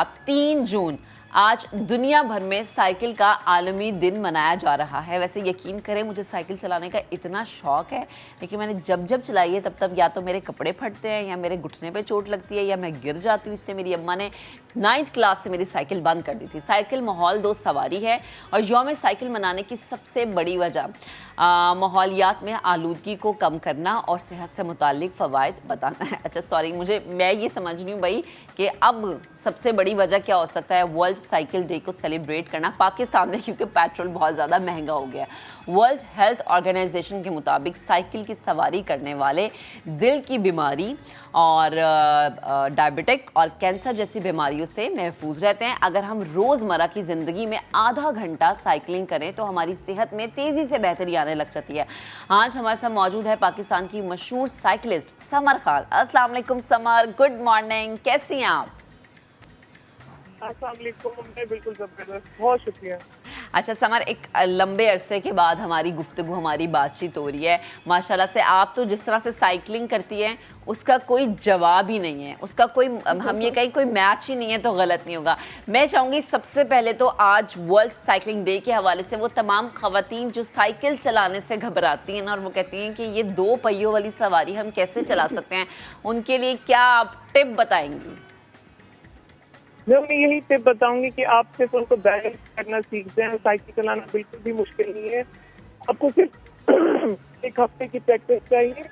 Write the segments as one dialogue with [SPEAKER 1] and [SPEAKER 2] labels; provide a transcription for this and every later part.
[SPEAKER 1] अब 3 जून आज दुनिया भर में साइकिल का आलमी दिन मनाया जा रहा है। वैसे यकीन करें मुझे साइकिल चलाने का इतना शौक है, लेकिन मैंने जब जब चलाई है तब या तो मेरे कपड़े फटते हैं या मेरे घुटने पे चोट लगती है या मैं गिर जाती हूँ। इसलिए मेरी अम्मा ने 9th क्लास से मेरी साइकिल बंद कर दी थी। साइकिल माहौल दो सवारी है और यौम साइकिल मनाने की सबसे बड़ी वजह माहौलियात में आलूदगी को कम करना और सेहत से मुतालिक फ़वाइद बताना है। अच्छा सॉरी, मैं ये समझ रही हूँ भाई कि अब सबसे बड़ी वजह क्या हो सकता है वर्ल्ड साइकिल डे को सेलिब्रेट करना पाकिस्तान में, क्योंकि पेट्रोल बहुत ज़्यादा महंगा हो गया। वर्ल्ड हेल्थ ऑर्गेनाइजेशन के मुताबिक साइकिल की सवारी करने वाले दिल की बीमारी और डायबिटिक और कैंसर जैसी बीमारियों से महफूज रहते हैं। अगर हम रोज़मर्रा की ज़िंदगी में आधा घंटा साइकिलिंग करें तो हमारी सेहत में तेज़ी से बेहतरी आने लग जाती है। आज हमारे साथ मौजूद है पाकिस्तान की मशहूर साइकिलिस्ट समर खान। अस्सलाम वालेकुम समर, गुड मॉर्निंग, कैसी हैं आप?
[SPEAKER 2] अस्सलाम वालेकुम, मैं बिल्कुल ज़बरदस्त, बहुत शुक्रिया।
[SPEAKER 1] अच्छा समर, एक लंबे अरसे के बाद हमारी गुफ्तगू, हमारी बातचीत हो रही है। माशाल्लाह से आप तो जिस तरह से साइकिलिंग करती हैं उसका कोई जवाब ही नहीं है, उसका कोई, हम ये कहीं कोई मैच ही नहीं है तो गलत नहीं होगा। मैं चाहूँगी सबसे पहले तो आज वर्ल्ड साइकिलिंग डे के हवाले से वो तमाम ख़वातीन जो साइकिल चलाने से घबराती हैं ना और वो कहती हैं कि ये 2 पहियों वाली सवारी हम कैसे चला सकते हैं, उनके लिए क्या आप टिप बताएंगी?
[SPEAKER 2] मैं उन्हें यही टिप बताऊंगी कि आप सिर्फ उनको बैलेंस करना सीख जाएं। साइकिल चलाना बिल्कुल भी मुश्किल नहीं है, आपको सिर्फ एक हफ्ते की प्रैक्टिस चाहिए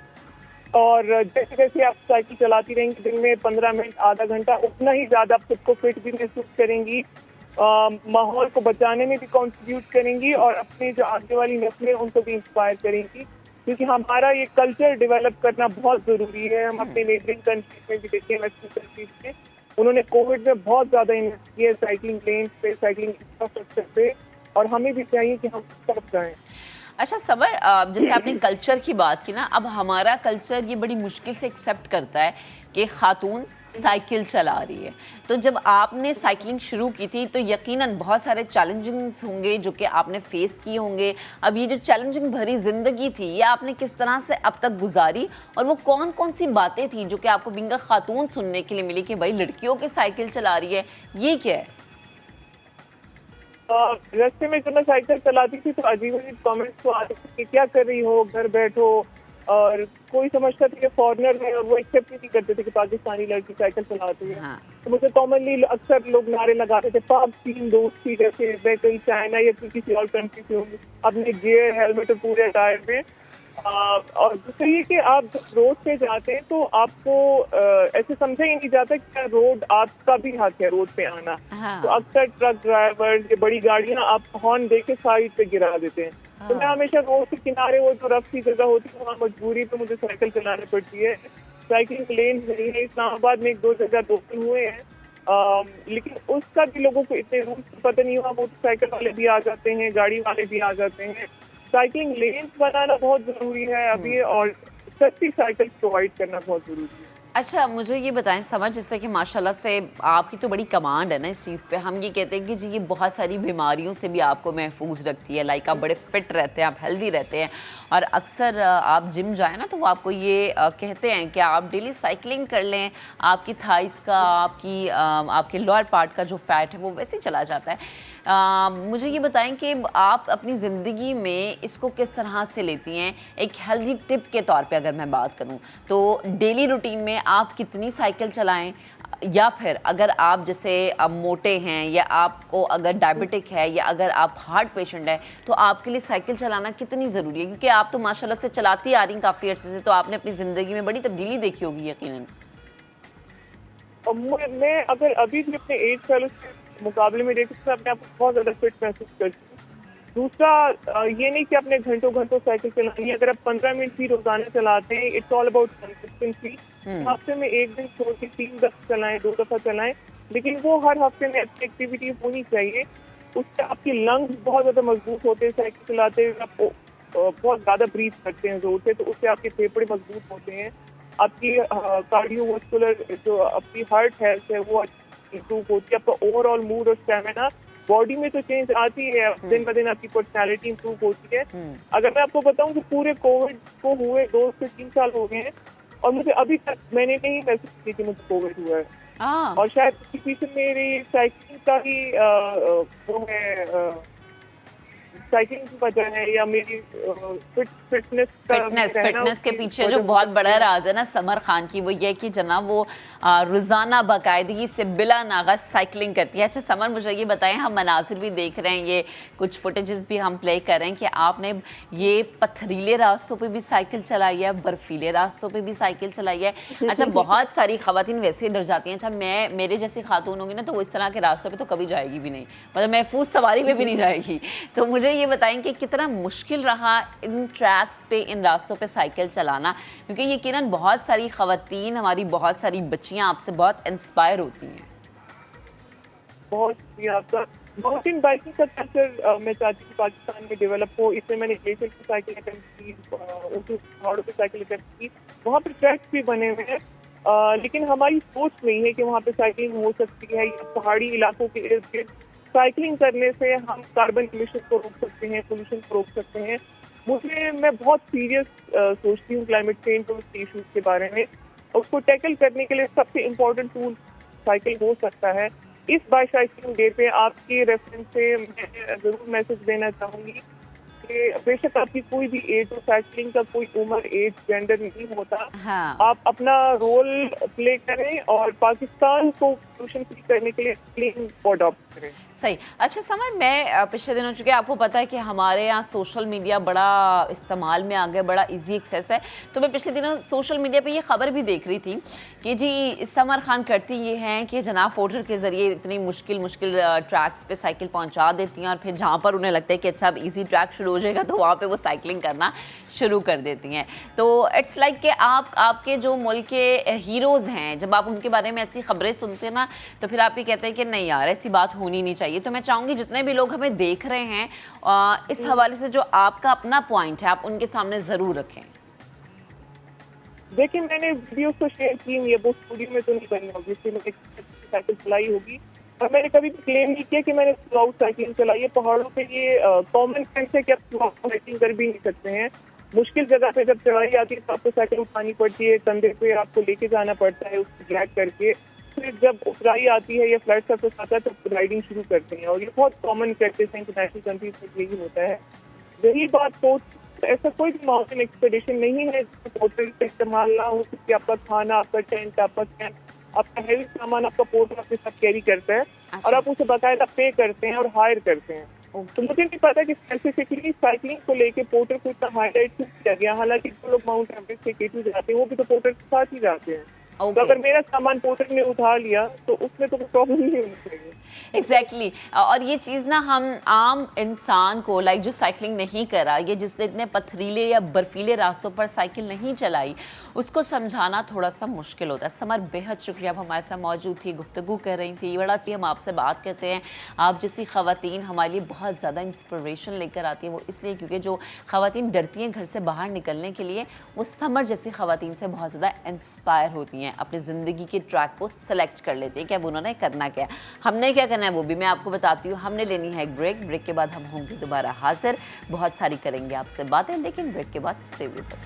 [SPEAKER 2] और जैसे जैसे आप साइकिल चलाती रहेंगी दिन में 15 मिनट आधा घंटा, उतना ही ज़्यादा आप खुद को फिट भी महसूस करेंगी, माहौल को बचाने में भी कंट्रीब्यूट करेंगी और अपनी जो आगे वाली नस्लें उनको भी इंस्पायर करेंगी, क्योंकि हमारा ये कल्चर डेवलप करना बहुत ज़रूरी है। हम अपने नेबरिंग कंट्रीज में भी देखिए, वेस्टर्न कंट्रीज में उन्होंने कोविड में बहुत ज़्यादा इन्वेस्ट किया साइकिलिंग लेन्स पे, साइकिलिंग इंफ्रास्ट्रक्चर पे, और हमें भी चाहिए कि हम तरफ जाएं।
[SPEAKER 1] अच्छा समर, जैसे आपने कल्चर की बात की ना, अब हमारा कल्चर ये बड़ी मुश्किल से एक्सेप्ट करता है कि खातून साइकिल चला रही है। तो जब आपने साइकिलिंग शुरू की थी तो यकीनन बहुत सारे चैलेंजिंग्स होंगे जो कि आपने फेस किए होंगे। अब ये जो चैलेंजिंग भरी ज़िंदगी थी ये आपने किस तरह से अब तक गुजारी, और वो कौन कौन सी बातें थी जो कि आपको बिंगा खातून सुनने के लिए मिली कि भाई लड़कियों की साइकिल चला रही है, ये क्या है?
[SPEAKER 2] रास्ते में जब मैं साइकिल चलाती थी तो अजीब अजीब कमेंट्स तो आते थे कि क्या कर रही हो, घर बैठो, और कोई समझता था कि फॉरेनर है और वो एक्सेप्ट नहीं करते थे कि पाकिस्तानी लड़की साइकिल चलाती है।
[SPEAKER 1] हाँ।
[SPEAKER 2] तो मुझे कॉमनली अक्सर लोग नारे लगाते थे, पाक चीन दोस्ती, जैसे मैं कहीं चाइना या किसी और कंट्री से होंगे, अपने गियर हेलमेट और पूरे टायर में। और दूसरा ये कि आप जब रोड पे जाते हैं तो आपको ऐसे समझा ही नहीं जाता कि रोड आपका भी हक है रोड पे आना।
[SPEAKER 1] हाँ।
[SPEAKER 2] तो अक्सर ट्रक ड्राइवर, ये बड़ी गाड़ियां आप हॉर्न दे के साइड पे गिरा देते हैं। तो मैं हमेशा रोड के किनारे, वो जो रफ सी जगह होती है वहाँ मजबूरी पे मुझे साइकिल चलानी पड़ती है। साइकिलिंग लेन नहीं है, इस्लामाबाद में 1-2 जगह 2-3 हुए हैं, लेकिन उसका भी लोगों को इतने रूल्स पता नहीं हुआ। मोटरसाइकिल वाले भी आ जाते हैं, गाड़ी वाले भी आ जाते हैं। साइकिलिंग लेन्स बनाना बहुत जरूरी है अभी, और सस्ती साइकिल प्रोवाइड करना बहुत जरूरी है।
[SPEAKER 1] अच्छा मुझे ये बताएं समझ, जैसे कि माशाल्लाह से आपकी तो बड़ी कमांड है ना इस चीज़ पे, हम ये कहते हैं कि जी ये बहुत सारी बीमारियों से भी आपको महफूज रखती है, लाइक आप बड़े फिट रहते हैं, आप हेल्दी रहते हैं, और अक्सर आप जिम जाए ना तो वो आपको ये कहते हैं कि आप डेली साइकिलिंग कर लें, आपकी थाइस का, आपके लोअर पार्ट का जो फैट है वो वैसे ही चला जाता है। मुझे ये बताएं कि आप अपनी ज़िंदगी में इसको किस तरह से लेती हैं। एक हेल्दी टिप के तौर पे अगर मैं बात करूं तो डेली रूटीन में आप कितनी साइकिल चलाएं, या फिर अगर आप जैसे अब मोटे हैं या आपको अगर डायबिटिक है या अगर आप हार्ट पेशेंट है तो आपके लिए साइकिल चलाना कितनी ज़रूरी है, क्योंकि आप तो माशाल्लाह से चलाती आ रही हैं काफ़ी अर्से से, तो आपने अपनी ज़िंदगी में बड़ी तब्दीली देखी होगी यकीनन।
[SPEAKER 2] मैं अगर अभी भी अपने एज फेलो के मुकाबले में देखूँ तो अपने आप को बहुत ज़्यादा फिट महसूस करती हूँ। दूसरा, ये नहीं कि अपने घंटों घंटों साइकिल चलानी है, अगर आप 15 मिनट भी रोजाना चलाते हैं, इट्स ऑल अबाउट कंसिस्टेंसी। हफ्ते में 1 दिन छोड़ के 3 दफ़ा चलाएं, 2 दफ़ा चलाएं, लेकिन वो हर हफ्ते में अच्छी एक्टिविटी होनी चाहिए। उससे आपकी लंग्स बहुत ज़्यादा मजबूत होते हैं। साइकिल चलाते हुए आप बहुत ज़्यादा ब्रीथ करते हैं जोर से, तो उससे आपके फेफड़े मजबूत होते हैं, आपकी कार्डियोवास्कुलर जो आपकी हार्ट हेल्थ है वो इम्प्रूव होती है, आपका ओवरऑल मूड और स्टेमिना, बॉडी में तो चेंज आती है, दिन ब दिन आपकी पर्सनैलिटी इम्प्रूव होती है। अगर मैं आपको बताऊं कि पूरे कोविड को हुए 2 से 3 साल हो गए हैं और मुझे अभी तक मैंने नहीं महसूस की कि मुझे कोविड हुआ है।
[SPEAKER 1] हाँ।
[SPEAKER 2] और शायद इसके पीछे मेरी साइकिलिंग का ही वो है, साइकिलिंग की वजह है या मेरी फिटनेस का
[SPEAKER 1] फिटनेस
[SPEAKER 2] रहना
[SPEAKER 1] फिटनेस के
[SPEAKER 2] उसकी
[SPEAKER 1] पीछे जो
[SPEAKER 2] वजह हो
[SPEAKER 1] बहुत
[SPEAKER 2] सकती
[SPEAKER 1] बड़ा
[SPEAKER 2] है।
[SPEAKER 1] राज है ना समर खान की, वो ये कि जनाब वो रोजाना बाकायदगी से बिला नागा साइकिलिंग करती है। अच्छा समर, मुझे ये बताएं, हम मनाजिर भी देख रहे हैं, ये कुछ फुटेजेस भी हम प्ले कर रहे हैं कि आपने ये पथरीले रास्तों पे भी साइकिल चलाई है, बर्फीले रास्तों पे भी साइकिल चलाई है। अच्छा बहुत सारी खवातीन वैसे ही डर जाती हैं। अच्छा मैं, मेरे जैसी खातून होगी ना तो वो इस तरह के रास्तों पे तो कभी जाएगी भी नहीं, मतलब महफूज सवारी पे भी नहीं जाएगी। तो मुझे ये बताएं कि कितना मुश्किल रहा इन ट्रैक्स पे, इन रास्तों पे साइकिल चलाना, क्योंकि यकीनन बहुत सारी खवातीन, हमारी बहुत सारी बच्चियां आपसे बहुत इंस्पायर होती हैं।
[SPEAKER 2] बहुत शुक्रिया आपका। माउंटेन बाइकिंग का कल्चर मैं चाहती हूँ पाकिस्तान में डेवलप हो। इसमें मैंने ग्लेशियर की साइकिल अटेम्प्ट की, ऊँचे पहाड़ों पे साइकिल अटेम्प्ट की, वहाँ पे ट्रैक्स भी बने हुए हैं। लेकिन हमारी सोच नहीं है कि वहाँ पे साइकिलिंग हो सकती है, या पहाड़ी इलाकों के इर्द गिर्द साइकिलिंग करने से हम कार्बन इमिशन को रोक सकते हैं, पोल्यूशन को रोक सकते हैं। मैं बहुत सीरियस सोचती हूँ क्लाइमेट चेंज और उसके इशूज के बारे में। उसको टैकल करने के लिए सबसे इम्पोर्टेंट टूल साइकिल हो सकता है। इस बाइसाइकिलिंग डे पे आपके रेफरेंस से मैं जरूर मैसेज देना चाहूंगी कि बेशक आपकी कोई भी एज हो, साइकिलिंग का कोई उम्र, एज, जेंडर नहीं होता।
[SPEAKER 1] हाँ
[SPEAKER 2] आप अपना रोल प्ले करें और पाकिस्तान को पोल्यूशन फ्री करने के लिए क्लीन को अडॉप्ट करें।
[SPEAKER 1] सही। अच्छा समर, मैं पिछले दिनों, चूँकि आपको पता है कि हमारे यहाँ सोशल मीडिया बड़ा इस्तेमाल में आ गया, बड़ा इजी एक्सेस है, तो मैं पिछले दिनों सोशल मीडिया पे ये खबर भी देख रही थी कि जी समर खान करती ये हैं कि जनाब पोर्टर के ज़रिए इतनी मुश्किल ट्रैक्स पे साइकिल पहुँचा देती हैं, और फिर जहाँ पर उन्हें लगता है कि अच्छा अब ईजी ट्रैक शुरू हो जाएगा तो वहाँ पर वो साइकिलिंग करना शुरू कर देती हैं। तो इट्स लाइक कि आपके जो मुल्क के हीरोज़ हैं, जब आप उनके बारे में ऐसी खबरें सुनते हैं ना, तो फिर आप ये कहते हैं कि नहीं यार ऐसी बात होनी नहीं चाहिए। तो मैं चाहूँगी जितने भी लोग हमें देख रहे हैं, इस हवाले से जो आपका अपना पॉइंट है आप उनके सामने ज़रूर रखें।
[SPEAKER 2] देखिए मैंने वीडियो तो शेयर की हुई है, वो स्टूडियो में तो नहीं बनी होगी, इसलिए मैंने साइकिल चलाई होगी, और मैंने कभी भी क्लेम नहीं किया कि मैंने स्लो साइकिलिंग चलाई है। पहाड़ों पे ये कॉमन सेंस है कि आप स्लो साइकिलिंग कर भी नहीं सकते हैं। मुश्किल जगह पे जब चढ़ाई आती है तो आपको साइकिल उठानी पड़ती है, कंधे पे आपको लेके जाना पड़ता है उसको ड्रैग करके। फिर जब उतराई आती है या फ्लैट सरफेस आता है तो राइडिंग शुरू करते हैं, और ये बहुत कॉमन प्रैक्टिस है, इंटरनेशनल कंट्रीज में यही होता है। रही बात तो ऐसा कोई भी माउंटेन एक्सपेडिशन नहीं है जिसमें पोर्टर का इस्तेमाल ना हो, क्योंकि आपका खाना, आपका टेंट, आपका कैंप, आपका हैवी सामान आपका पोर्टर अपने साथ कैरी करता है, और आप उसे बाकायदा पे करते हैं और हायर करते हैं। तो मुझे नहीं पता कि स्पेसिफिकली साइकिलिंग को लेके पोर्टर को इतना हाईलाइट क्यों किया गया। हालांकि जो लोग माउंट एवरेस्ट के केटू जाते हैं वो भी तो पोर्टर के साथ ही जाते हैं। तो अगर मेरा सामान पोर्टर ने उठा लिया तो उसमें तो कोई प्रॉब्लम नहीं होनी चाहिए।
[SPEAKER 1] एग्जैक्टली और ये चीज़ ना हम आम इंसान को, लाइक जो साइकिलिंग नहीं करा, ये जिसने इतने पथरीले या बर्फीले रास्तों पर साइकिल नहीं चलाई, उसको समझाना थोड़ा सा मुश्किल होता है। समर बेहद शुक्रिया, आप हमारे साथ मौजूद थी, गुफ्तगू कर रही थी, बड़ा अच्छी हम आपसे बात करते हैं। आप जैसी ख़वातीन हमारे लिए बहुत ज़्यादा इंस्पिरेशन लेकर आती हैं, वो इसलिए क्योंकि जो ख़वातीन डरती हैं घर से बाहर निकलने के लिए, वो समर जैसी ख़वातीन से बहुत ज़्यादा इंस्पायर होती हैं, अपनी ज़िंदगी के ट्रैक को सेलेक्ट कर लेती हैं कि अब उन्होंने करना क्या है, हमने क्या करना है वो भी मैं आपको बताती हूँ। हमने लेनी है एक ब्रेक के बाद हम होंगे दोबारा हाजिर, बहुत सारी करेंगे आपसे बातें, लेकिन ब्रेक के बाद स्टे विद अस।